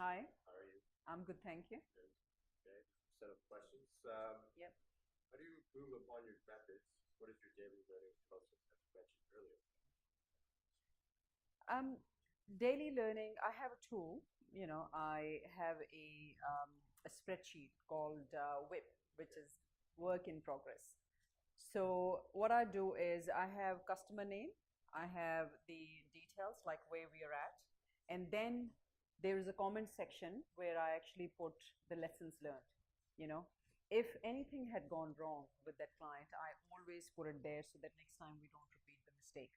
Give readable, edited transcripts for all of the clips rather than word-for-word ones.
Hi, How are you? I'm good, thank you. Good. Okay. Set of questions. Yep. How do you improve upon your methods? What is your daily learning process, as you mentioned earlier? Um, Daily learning, I have a tool. I have a spreadsheet called WIP, which is work in progress. So what I do is I have customer name, I have the details like where we are at, and then there is a comment section where I actually put the lessons learned. You know, if anything had gone wrong with that client, I always put it there so that next time we don't repeat the mistake.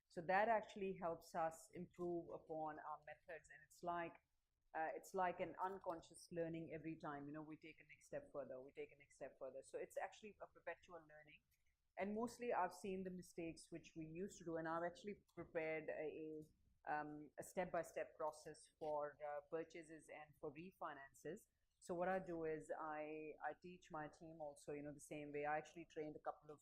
So that actually helps us improve upon our methods, and it's like an unconscious learning every time. We take a next step further, we take a next step further. So it's actually a perpetual learning, and mostly I've seen the mistakes which we used to do, and I've actually prepared a step-by-step process for purchases and for refinances. So what I do is I teach my team also, the same way. I actually trained a couple of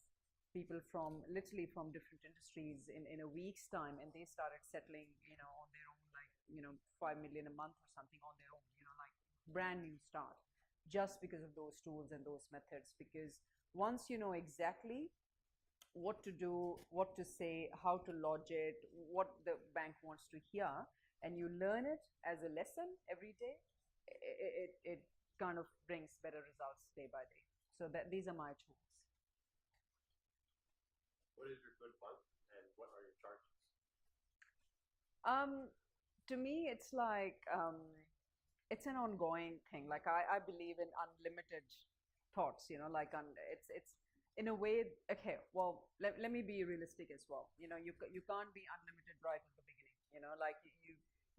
people from literally from different industries in a week's time, and they started settling, on their own, like 5 million a month or something on their own, like brand new start, just because of those tools and those methods. Because once you know exactly what to do, what to say, how to lodge it, what the bank wants to hear, and you learn it as a lesson every day, it kind of brings better results day by day. So that these are my tools. What is your good month, and what are your charges? Um, to me, it's like it's an ongoing thing. Like I believe in unlimited thoughts. It's in a way. Okay, well, let me be realistic as well. You can't be unlimited right at the beginning. Like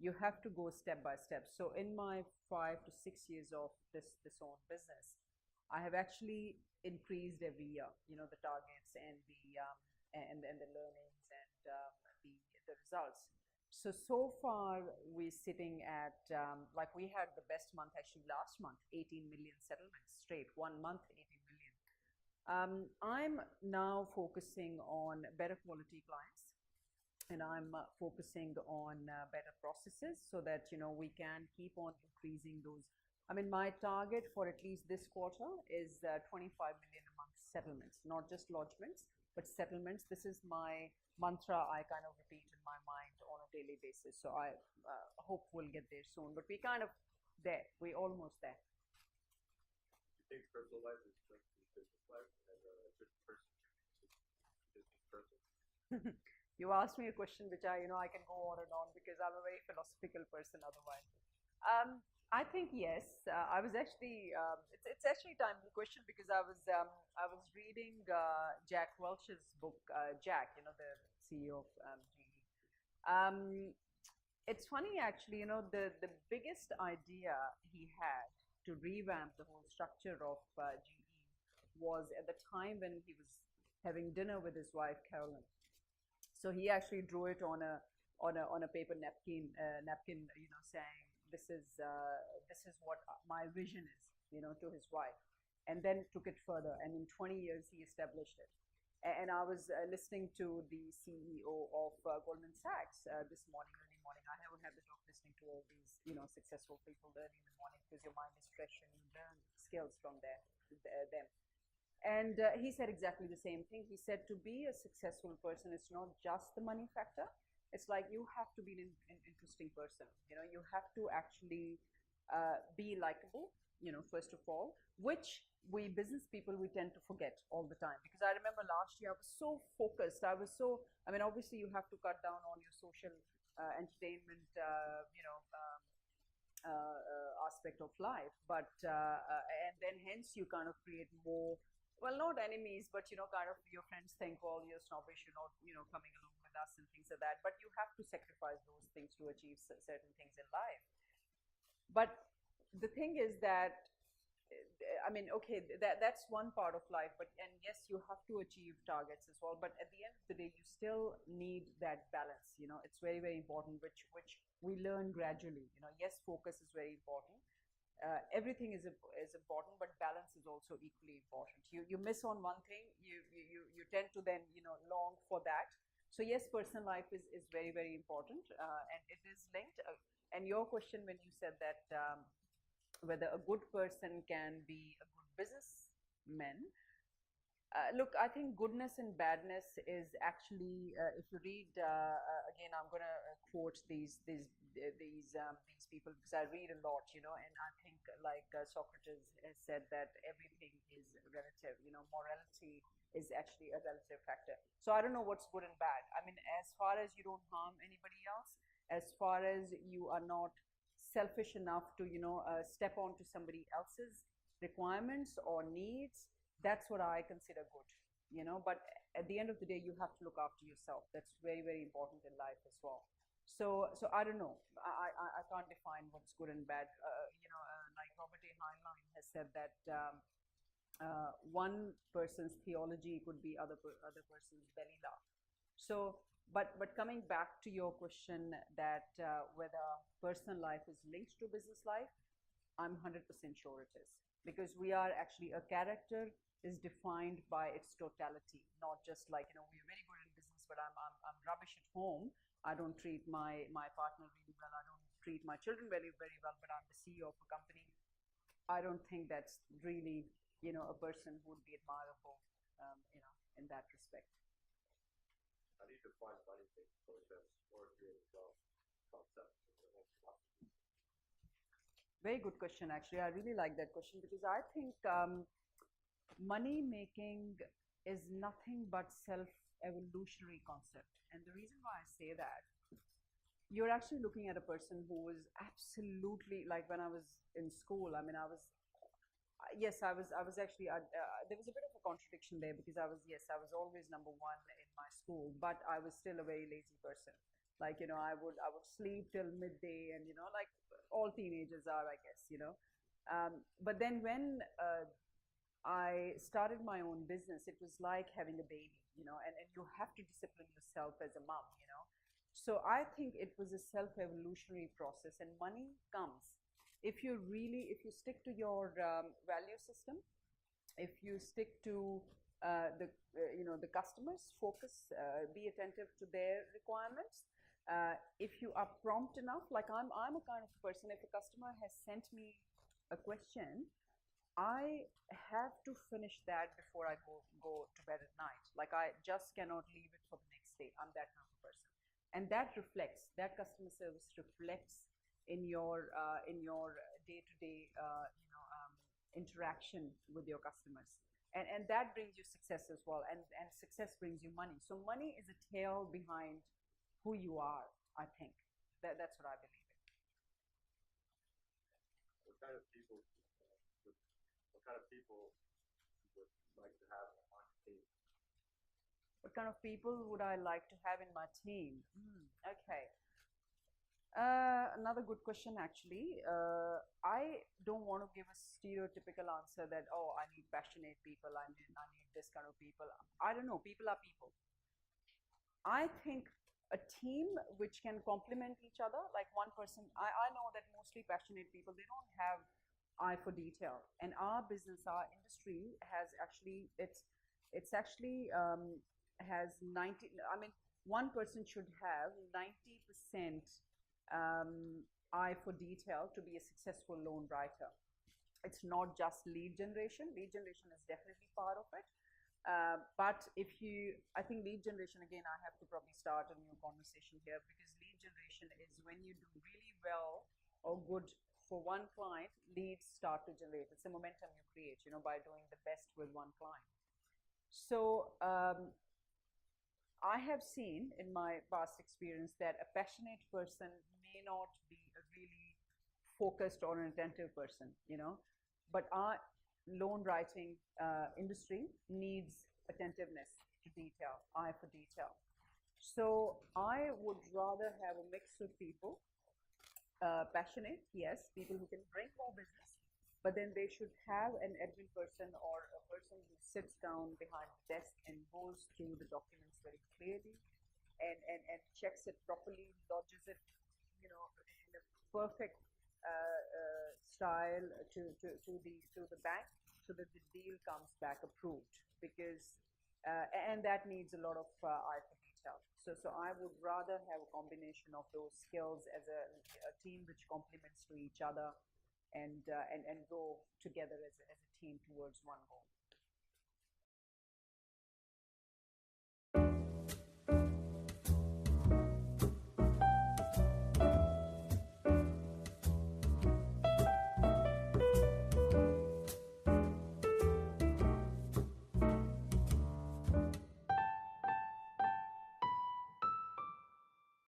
you have to go step by step. So in my 5 to 6 years of this own business, I have actually increased every year. The targets and and the learnings and the results. So far we're sitting at like we had the best month actually last month, 18 million settlements straight, 1 month, 18 million. I'm now focusing on better quality clients, and I'm focusing on better processes so that we can keep on increasing those. I mean, my target for at least this quarter is 25 million a month settlements, not just lodgements, but settlements. This is my mantra I kind of repeat in my mind on a daily basis. So I hope we'll get there soon, but we kind of there. We're almost there. Do you think personal life is linked to business life, and a good person is a business person? You asked me a question which I can go on and on because I'm a very philosophical person otherwise. I think yes. I was actually it's actually a timely question because I was reading Jack Welch's book, Jack, the CEO of GE. Um, it's funny actually, the biggest idea he had to revamp the whole structure of GE was at the time when he was having dinner with his wife Carolyn. So he actually drew it on a paper napkin, saying this is what my vision is, to his wife, and then took it further. And in 20 years, he established it. And I was listening to the CEO of Goldman Sachs this morning, early morning. I haven't had the job listening to all these, successful people early in the morning because your mind is fresh and you learn skills from them. And he said exactly the same thing. He said to be a successful person, it's not just the money factor. It's like you have to be an interesting person. You have to actually be likable, first of all, which we business people, we tend to forget all the time. Because I remember last year I was so focused. I mean, obviously you have to cut down on your social entertainment, aspect of life, but and then hence you kind of create more, well, not enemies, but kind of your friends think, well, you're snobbish, you're not, coming along with us and things like that. But you have to sacrifice those things to achieve certain things in life. But the thing is that I mean, okay, that's one part of life, but and yes, you have to achieve targets as well. But at the end of the day, you still need that balance. It's very very important, which we learn gradually. Yes, focus is very important. Everything is important, but balance is also equally important. You miss on one thing, you tend to then long for that. So yes, personal life is very very important, and it is linked. And And your question when you said that whether a good person can be a good businessman, look, I think goodness and badness is actually, if you read again, I'm going to quote these people because I read a lot, and I think like Socrates has said that everything is relative. Morality is actually a relative factor. So I don't know what's good and bad. I mean, as far as you don't harm anybody else, as far as you are not selfish enough to step onto somebody else's requirements or needs, that's what I consider good. But at the end of the day, you have to look after yourself. That's very, very important in life as well. So I don't know. I can't define what's good and bad. Like Robert A. Heinlein has said that one person's theology could be other person's belly laugh. So, but coming back to your question that whether personal life is linked to business life, I'm 100% sure it is, because we are actually, a character is defined by its totality, not just like, we're very good in business, but I'm rubbish at home. I don't treat my partner really well. I don't treat my children very, very well, but I'm the CEO of a company. I don't think that's really, a person who would be admirable, in that respect. How do you define money making process or creative concept? Very good question, actually. I really like that question because I think money making is nothing but self-evolutionary concept. And the reason why I say that, you're actually looking at a person who was absolutely, like when I was in school, I mean, yes, I was actually, there was a bit of a contradiction there because I was always number one in my school, but I was still a very lazy person. Like, I would sleep till midday, and, like all teenagers are, I guess. But then when I started my own business, it was like having a baby, and you have to discipline yourself as a mom. So I think it was a self-evolutionary process, and money comes if you stick to your value system, if you stick to the customers, focus, be attentive to their requirements. If you are prompt enough, like I'm a kind of person, if a customer has sent me a question, I have to finish that before I go to bed at night. Like I just cannot leave it for the next day. I'm that kind of person, and that customer service reflects in your day-to-day interaction with your customers, and that brings you success as well, and success brings you money. So money is a tail behind who you are. I think that's what I believe in. What kind of people? What kind of people would like to have on your team? What kind of people would I like to have in my team? Okay. Another good question, actually. I don't want to give a stereotypical answer that, oh, I need passionate people, I need this kind of people. I don't know. People are people. I think a team which can complement each other, like one person, I know that mostly passionate people, they don't have eye for detail. And our business, our industry has actually, it's actually has 90, I mean, one person should have 90% eye for detail to be a successful loan writer. It's not just lead generation. Lead generation is definitely part of it. But I think lead generation, again, I have to probably start a new conversation here, because lead generation is when you do really well or good for one client, leads start to generate. It's a momentum you create, by doing the best with one client. So I have seen in my past experience that a passionate person may not be a really focused or an attentive person, but our loan writing industry needs attentiveness to detail, eye for detail. So I would rather have a mix of people, passionate, yes, people who can bring more business, but then they should have an admin person or a person who sits down behind the desk and goes through the documents very clearly, and checks it properly, lodges it, in a perfect style to the bank, so that the deal comes back approved. Because and that needs a lot of eye for detail. So I would rather have a combination of those skills as a team which complements to each other and go together as a team towards one goal.